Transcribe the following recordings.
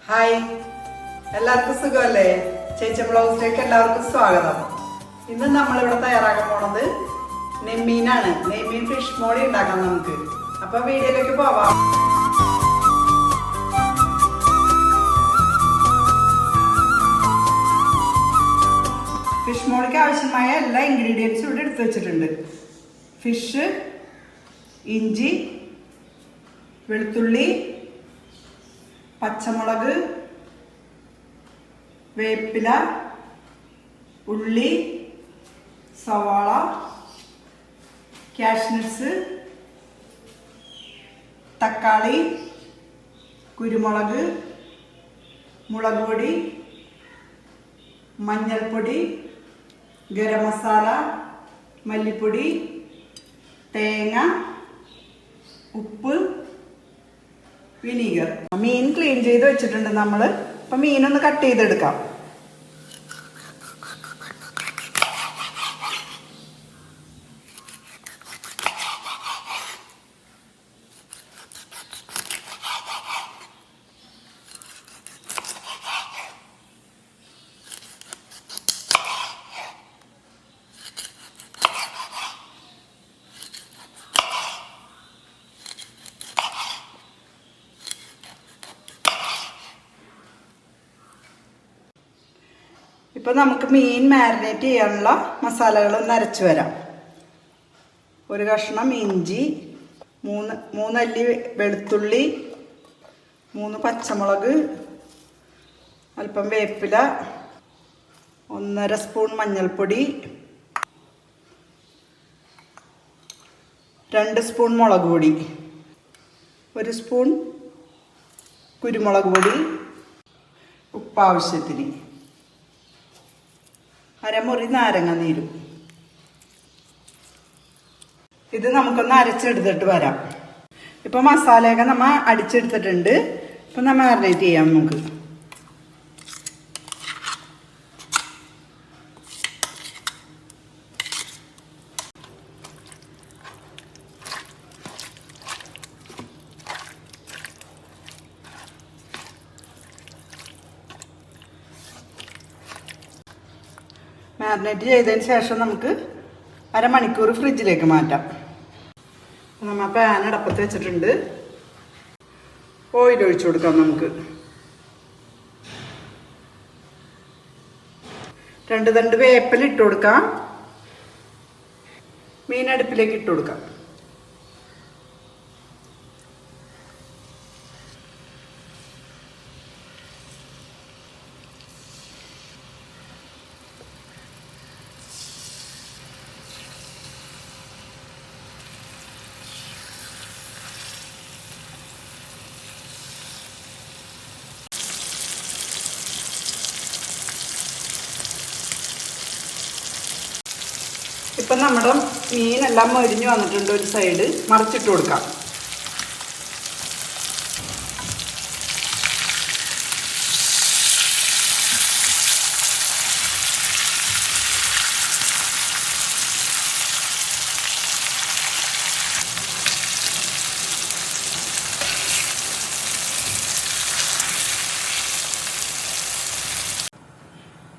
Hi, എല്ലാവർക്കും സുഖമല്ലേ? ചേച്ചി ബ്ലൗസിലേക്ക് എല്ലാവർക്കും സ്വാഗതം. ഇന്ന് നമ്മളിവിടെ തയ്യാറാക്കാൻ പോണത് നെമ്മീനാണ്. നെമ്മീൻ ഫിഷ് മോളി ഉണ്ടാക്കാം നമുക്ക്. അപ്പൊ വീഡിയോയിലേക്ക് പോവാം. ഫിഷ് മോളിക്ക് ആവശ്യമായ എല്ലാ ഇൻഗ്രീഡിയൻസും ഇവിടെ എടുത്തു വെച്ചിട്ടുണ്ട്. ഫിഷ്, ഇഞ്ചി, വെളുത്തുള്ളി, പച്ചമുളക്, വേപ്പില, ഉള്ളി, സവാള, കാഷ്നട്സ്, തക്കാളി, കുരുമുളക്, മുളക് പൊടി, മഞ്ഞൾപ്പൊടി, ഗരം മസാല, മല്ലിപ്പൊടി, തേങ്ങ, ഉപ്പ്, വിനീഗർ. മീൻ ക്ലീൻ ചെയ്ത് വെച്ചിട്ടുണ്ട് നമ്മൾ. അപ്പം മീനൊന്ന് കട്ട് ചെയ്തെടുക്കാം. ഇപ്പൊ നമുക്ക് മീൻ മാരിനേറ്റ് ചെയ്യാനുള്ള മസാലകളൊന്ന് അരച്ചു വരാം. ഒരു കഷ്ണം ഇഞ്ചി, മൂന്നല്ലി വെളുത്തുള്ളി, 3 പച്ചമുളക്, അല്പം വേപ്പില, 1.5 സ്പൂൺ മഞ്ഞൾപ്പൊടി, 2 സ്പൂൺ മുളക് പൊടി, 1 സ്പൂൺ കുരുമുളക് പൊടി, ഉപ്പ് ആവശ്യത്തിന്, അരമുറി നാരങ്ങ നീരും. ഇത് നമുക്കൊന്ന് അരച്ചെടുത്തിട്ട് വരാം. ഇപ്പൊ മസാലയൊക്കെ നമ്മ അടിച്ചെടുത്തിട്ടുണ്ട്. ഇപ്പൊ നമ്മ മാരിനേറ്റ് ചെയ്യാം നമുക്ക്. മാരിനേറ്റ് ചെയ്തതിന് ശേഷം നമുക്ക് അരമണിക്കൂർ ഫ്രിഡ്ജിലേക്ക് മാറ്റാം. നമ്മൾ പാൻ അടപ്പത്ത് വെച്ചിട്ടുണ്ട്. ഓയിൽ ഒഴിച്ചു കൊടുക്കാം നമുക്ക്. 2 തണ്ട് വേപ്പില ഇട്ട് കൊടുക്കാം. മീനടുപ്പിലേക്ക് ഇട്ട് കൊടുക്കാം. ഇപ്പം നമ്മുടെ മീനെല്ലാം മൊരിഞ്ഞു വന്നിട്ടുണ്ട്. ഒരു സൈഡ് മറിച്ചിട്ട് കൊടുക്കാം.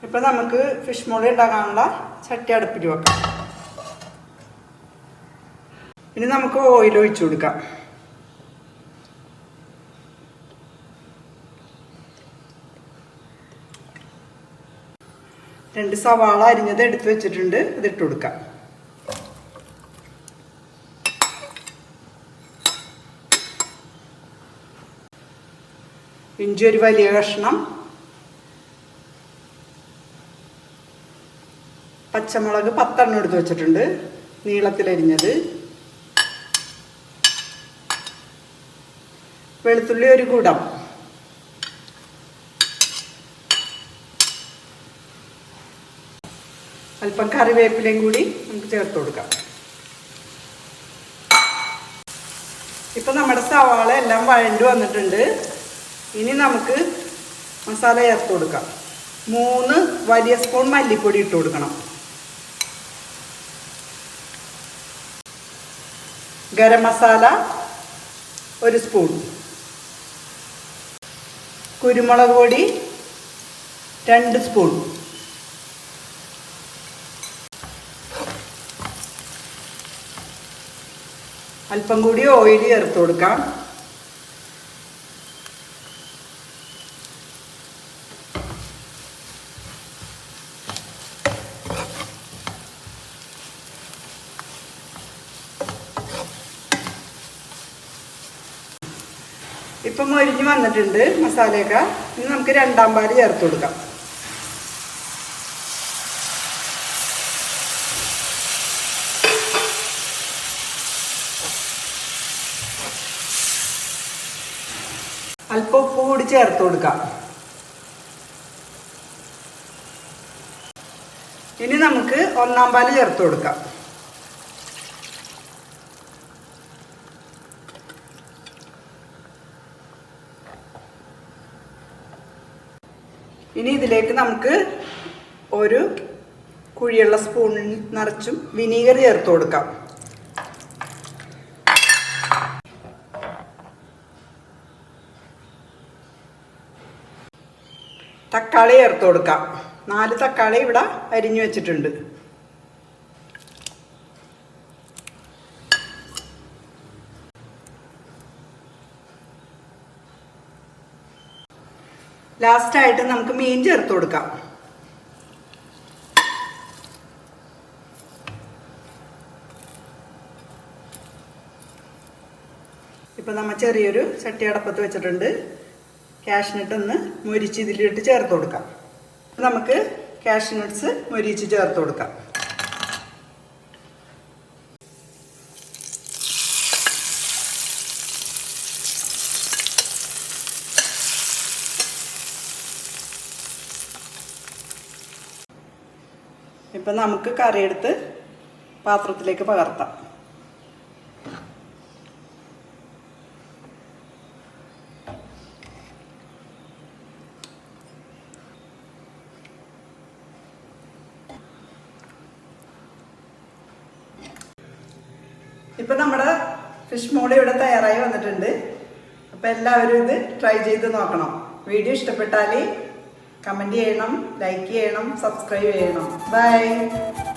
ഇപ്പം നമുക്ക് ഫിഷ് മോളി ഉണ്ടാക്കാനുള്ള ചട്ടി അടുപ്പിൽ വെക്കാം. ഇനി നമുക്ക് ഓയിൽ ഒഴിച്ചു കൊടുക്കാം. രണ്ട് സവാള അരിഞ്ഞത് എടുത്ത് വെച്ചിട്ടുണ്ട്. ഇതിട്ട് കൊടുക്കാം. ഇഞ്ചി ഒരു വലിയ കഷ്ണം, പച്ചമുളക് 10 എടുത്ത് വെച്ചിട്ടുണ്ട് നീളത്തിലരിഞ്ഞത്, വെളുത്തുള്ളി ഒരു കൂടം, അല്പം കറിവേപ്പിലയും കൂടി നമുക്ക് ചേർത്ത് കൊടുക്കാം. ഇപ്പം നമ്മുടെ സവാള എല്ലാം വഴണ്ടു വന്നിട്ടുണ്ട്. ഇനി നമുക്ക് മസാല ചേർത്ത് കൊടുക്കാം. 3 വലിയ സ്പൂൺ മല്ലിപ്പൊടി ഇട്ട് കൊടുക്കണം. ഗരം മസാല 1 സ്പൂൺ, കുരുമുളക് പൊടി 2 സ്പൂൺ, അല്പം കൂടി ഓയിൽ ചേർത്ത് കൊടുക്കാം. ഇപ്പം മൊരിഞ്ഞ് വന്നിട്ടുണ്ട് മസാലയൊക്കെ. ഇനി നമുക്ക് രണ്ടാം പാല് ചേർത്ത് കൊടുക്കാം. അല്പം ഉപ്പ് കൂടി ചേർത്ത് കൊടുക്കാം. ഇനി നമുക്ക് ഒന്നാം പാല് ചേർത്ത് കൊടുക്കാം. ഇനി ഇതിലേക്ക് നമുക്ക് ഒരു കുഴിയുള്ള സ്പൂണിൽ നിറച്ചും വിനീഗർ ചേർത്ത് കൊടുക്കാം. തക്കാളി ചേർത്ത് കൊടുക്കാം. 4 തക്കാളി ഇവിടെ അരിഞ്ഞു വെച്ചിട്ടുണ്ട്. ലാസ്റ്റായിട്ട് നമുക്ക് മീൻ ചേർത്ത് കൊടുക്കാം. ഇപ്പം നമ്മൾ ചെറിയൊരു ചട്ടി അടപ്പത്ത് വെച്ചിട്ടുണ്ട്. കാഷ്നട്ട് ഒന്ന് മൊരിച്ച് ഇതിലിട്ട് ചേർത്ത് കൊടുക്കാം. നമുക്ക് കാഷ്നട്ട്സ് മൊരിച്ച് ചേർത്ത് കൊടുക്കാം. ഇപ്പം നമുക്ക് കറിയെടുത്ത് പാത്രത്തിലേക്ക് പകർത്താം. ഇപ്പം നമ്മുടെ ഫിഷ് മോളി ഇവിടെ തയ്യാറായി വന്നിട്ടുണ്ട്. അപ്പം എല്ലാവരും ഇത് ട്രൈ ചെയ്ത് നോക്കണം. വീഡിയോ ഇഷ്ടപ്പെട്ടാൽ കമൻറ്റ് ചെയ്യണം, ലൈക്ക് ചെയ്യണം, സബ്സ്ക്രൈബ് ചെയ്യണം. ബൈ.